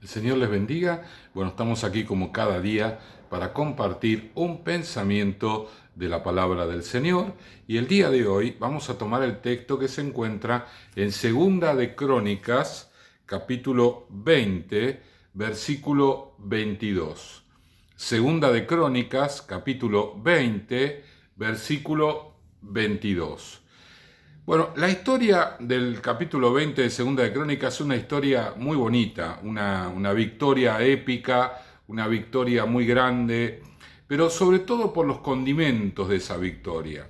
El Señor les bendiga. Bueno, estamos aquí como cada día para compartir un pensamiento de la palabra del Señor. Y el día de hoy vamos a tomar el texto que se encuentra en Segunda de Crónicas, capítulo 20, versículo 22. Segunda de Crónicas, capítulo 20, versículo 22. Bueno, la historia del capítulo 20 de Segunda de Crónicas es una historia muy bonita, una victoria épica, una victoria muy grande, pero sobre todo por los condimentos de esa victoria.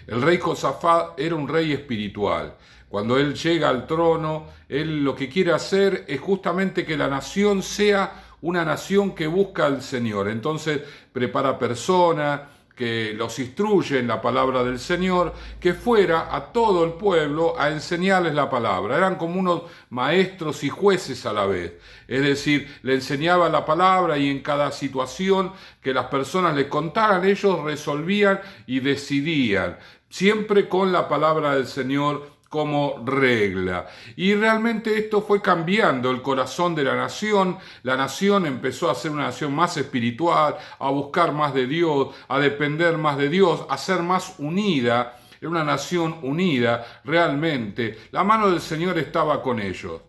El rey Josafat era un rey espiritual. Cuando él llega al trono, él lo que quiere hacer es justamente que la nación sea una nación que busca al Señor. Entonces prepara personas, que los instruye en la palabra del Señor, que fuera a todo el pueblo a enseñarles la palabra. Eran como unos maestros y jueces a la vez. Es decir, le enseñaba la palabra y en cada situación que las personas le contaran, ellos resolvían y decidían, siempre con la palabra del Señor como regla. Y realmente esto fue cambiando el corazón de la nación. La nación empezó a ser una nación más espiritual, a buscar más de Dios, a depender más de Dios, a ser más unida. Era una nación unida, realmente. La mano del Señor estaba con ellos.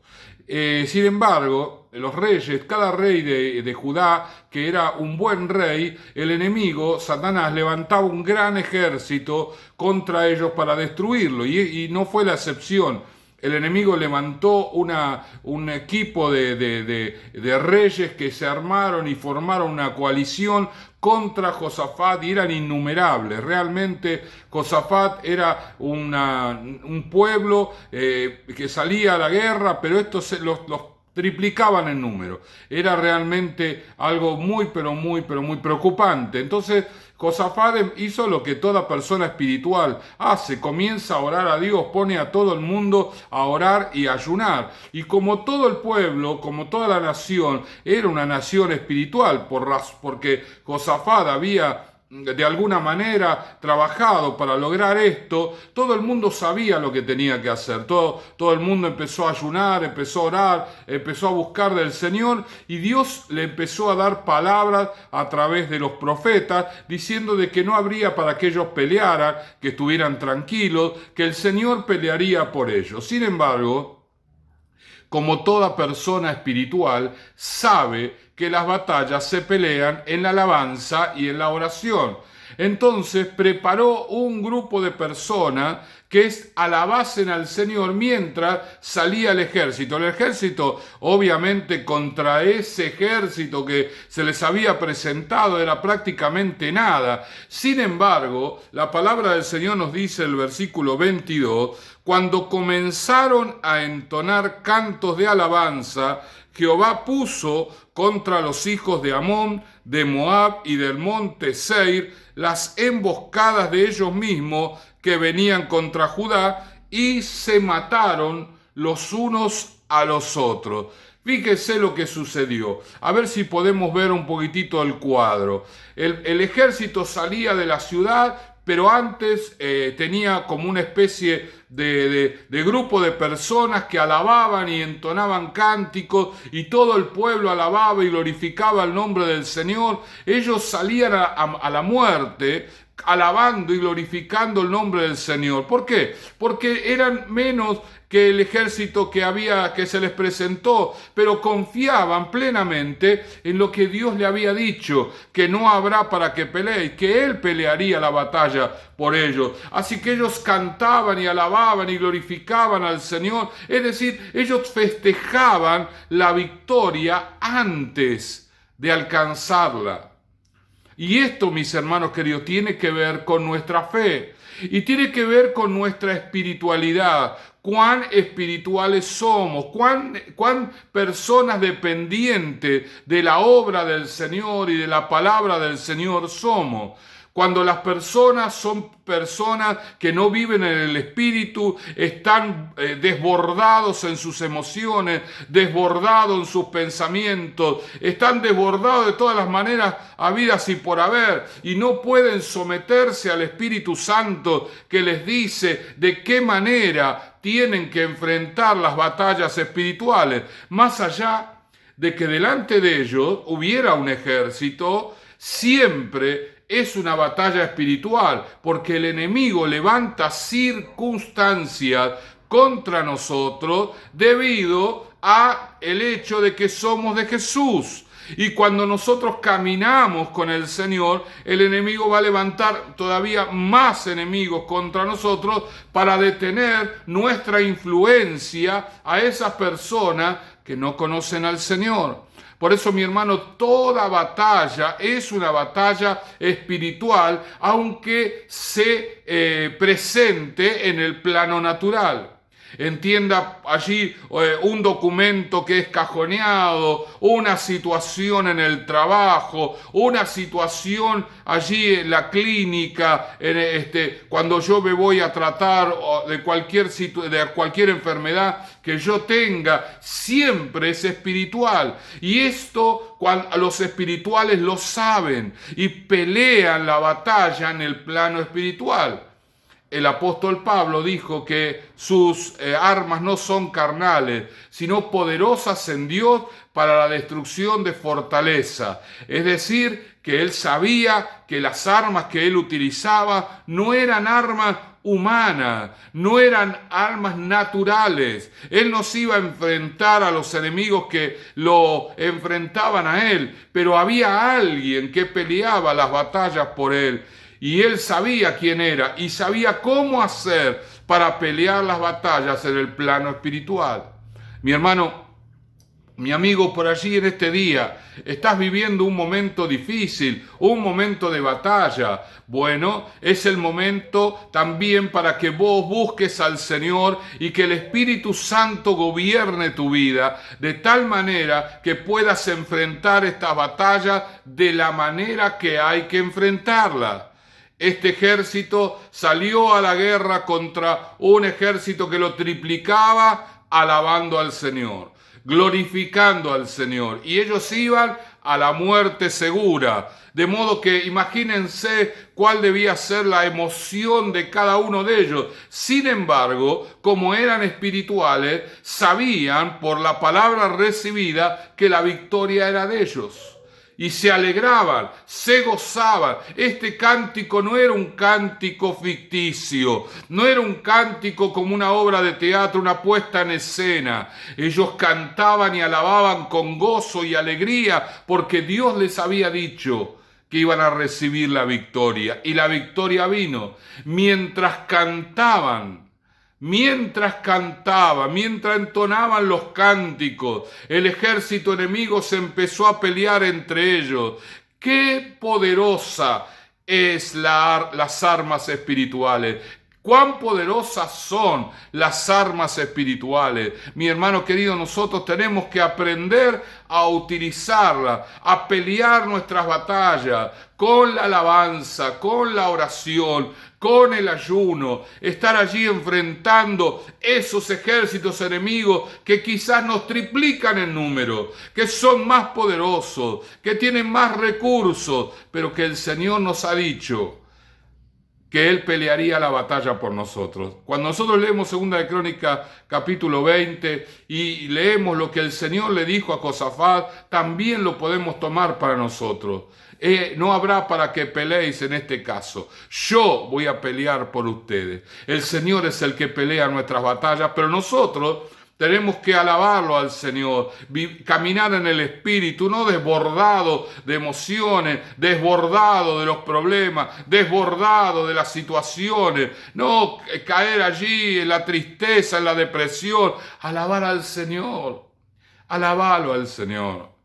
Sin embargo, los reyes, cada rey de Judá, que era un buen rey, el enemigo, Satanás, levantaba un gran ejército contra ellos para destruirlo, y no fue la excepción. El enemigo levantó un equipo de reyes que se armaron y formaron una coalición contra Josafat y eran innumerables. Realmente Josafat era un pueblo que salía a la guerra, pero estos los triplicaban en número. Era realmente algo muy, pero muy preocupante. Entonces, Josafat hizo lo que toda persona espiritual hace, comienza a orar a Dios, pone a todo el mundo a orar y a ayunar. Y como todo el pueblo, como toda la nación, era una nación espiritual, porque Josafat había de alguna manera trabajado para lograr esto, todo el mundo sabía lo que tenía que hacer, todo el mundo empezó a ayunar, empezó a orar, empezó a buscar del Señor, y Dios le empezó a dar palabras a través de los profetas, diciendo de que no habría para que ellos pelearan, que estuvieran tranquilos, que el Señor pelearía por ellos. Sin embargo, como toda persona espiritual, sabe que las batallas se pelean en la alabanza y en la oración. Entonces preparó un grupo de personas que alabasen al Señor mientras salía el ejército. El ejército, obviamente, contra ese ejército que se les había presentado era prácticamente nada. Sin embargo, la palabra del Señor nos dice, el versículo 22, cuando comenzaron a entonar cantos de alabanza, Jehová puso contra los hijos de Amón, de Moab y del monte Seir las emboscadas de ellos mismos que venían contra Judá, y se mataron los unos a los otros. Fíjese lo que sucedió. A ver si podemos ver un poquitito el cuadro. El ejército salía de la ciudad, pero antes tenía como una especie de grupo de personas que alababan y entonaban cánticos, y todo el pueblo alababa y glorificaba el nombre del Señor. Ellos salían a la muerte alabando y glorificando el nombre del Señor. ¿Por qué? Porque eran menos que el ejército que se les presentó, pero confiaban plenamente en lo que Dios le había dicho, que no habrá para que pelee, que Él pelearía la batalla por ellos. Así que ellos cantaban y alababan y glorificaban al Señor, es decir, ellos festejaban la victoria antes de alcanzarla. Y esto, mis hermanos queridos, tiene que ver con nuestra fe y tiene que ver con nuestra espiritualidad. Cuán espirituales somos, cuán personas dependientes de la obra del Señor y de la palabra del Señor somos. Cuando las personas son personas que no viven en el Espíritu, están desbordados en sus emociones, desbordados en sus pensamientos, están desbordados de todas las maneras habidas y por haber, y no pueden someterse al Espíritu Santo que les dice de qué manera tienen que enfrentar las batallas espirituales, más allá de que delante de ellos hubiera un ejército, siempre es una batalla espiritual, porque el enemigo levanta circunstancias contra nosotros debido a el hecho de que somos de Jesús. Y cuando nosotros caminamos con el Señor, el enemigo va a levantar todavía más enemigos contra nosotros para detener nuestra influencia a esas personas que no conocen al Señor. Por eso, mi hermano, toda batalla es una batalla espiritual, aunque se presente en el plano natural. Entienda allí un documento que es cajoneado, una situación en el trabajo, una situación allí en la clínica, cuando yo me voy a tratar de cualquier enfermedad que yo tenga, siempre es espiritual. Y esto los espirituales lo saben y pelean la batalla en el plano espiritual. El apóstol Pablo dijo que sus armas no son carnales, sino poderosas en Dios para la destrucción de fortaleza. Es decir, que él sabía que las armas que él utilizaba no eran armas humanas, no eran armas naturales. Él no se iba a enfrentar a los enemigos que lo enfrentaban a él, pero había alguien que peleaba las batallas por él. Y él sabía quién era y sabía cómo hacer para pelear las batallas en el plano espiritual. Mi hermano, mi amigo, por allí en este día, estás viviendo un momento difícil, un momento de batalla. Bueno, es el momento también para que vos busques al Señor y que el Espíritu Santo gobierne tu vida de tal manera que puedas enfrentar esta batalla de la manera que hay que enfrentarla. Este ejército salió a la guerra contra un ejército que lo triplicaba, alabando al Señor, glorificando al Señor. Y ellos iban a la muerte segura. De modo que imagínense cuál debía ser la emoción de cada uno de ellos. Sin embargo, como eran espirituales, sabían por la palabra recibida que la victoria era de ellos. Y se alegraban, se gozaban. Este cántico no era un cántico ficticio, no era un cántico como una obra de teatro, una puesta en escena. Ellos cantaban y alababan con gozo y alegría porque Dios les había dicho que iban a recibir la victoria. Y la victoria vino mientras cantaban. Mientras entonaban los cánticos, el ejército enemigo se empezó a pelear entre ellos. ¡Qué poderosa es las armas espirituales! ¡Cuán poderosas son las armas espirituales! Mi hermano querido, nosotros tenemos que aprender a utilizarlas, a pelear nuestras batallas con la alabanza, con la oración, con el ayuno, estar allí enfrentando esos ejércitos enemigos que quizás nos triplican en número, que son más poderosos, que tienen más recursos, pero que el Señor nos ha dicho que Él pelearía la batalla por nosotros. Cuando nosotros leemos 2 de Crónicas capítulo 20 y leemos lo que el Señor le dijo a Josafat, también lo podemos tomar para nosotros. No habrá para que peleéis en este caso. Yo voy a pelear por ustedes. El Señor es el que pelea nuestras batallas, pero nosotros tenemos que alabarlo al Señor, caminar en el Espíritu, no desbordado de emociones, desbordado de los problemas, desbordado de las situaciones, no caer allí en la tristeza, en la depresión. Alabar al Señor, alabarlo al Señor.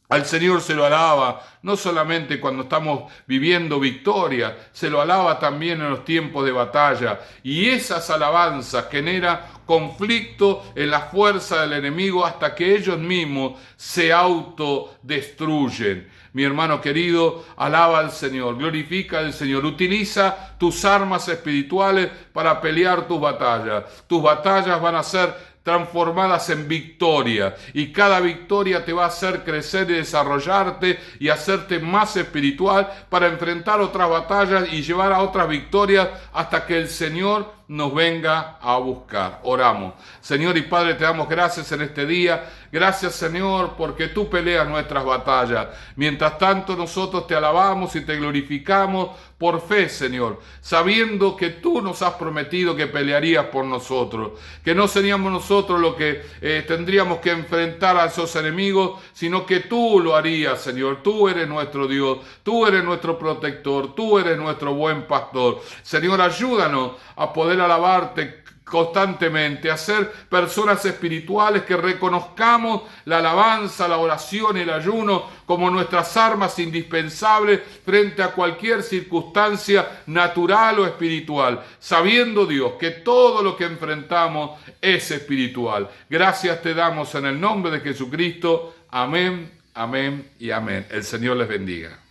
Al Señor se lo alaba, no solamente cuando estamos viviendo victoria, se lo alaba también en los tiempos de batalla. Y esas alabanzas generan conflicto en la fuerza del enemigo hasta que ellos mismos se autodestruyen. Mi hermano querido, alaba al Señor, glorifica al Señor, utiliza tus armas espirituales para pelear tus batallas. Tus batallas van a ser transformadas en victoria, y cada victoria te va a hacer crecer y desarrollarte y hacerte más espiritual para enfrentar otras batallas y llevar a otras victorias hasta que el Señor nos venga a buscar. Oramos. Señor y Padre, te damos gracias en este día. Gracias, Señor, porque tú peleas nuestras batallas. Mientras tanto, nosotros te alabamos y te glorificamos por fe, Señor, sabiendo que tú nos has prometido que pelearías por nosotros, que no seríamos nosotros los que tendríamos que enfrentar a esos enemigos, sino que tú lo harías, Señor. Tú eres nuestro Dios, tú eres nuestro protector, tú eres nuestro buen pastor. Señor, ayúdanos a poder alabarte constantemente, a ser personas espirituales que reconozcamos la alabanza, la oración y el ayuno como nuestras armas indispensables frente a cualquier circunstancia natural o espiritual, sabiendo, Dios, que todo lo que enfrentamos es espiritual. Gracias te damos en el nombre de Jesucristo. Amén, amén y amén. El Señor les bendiga.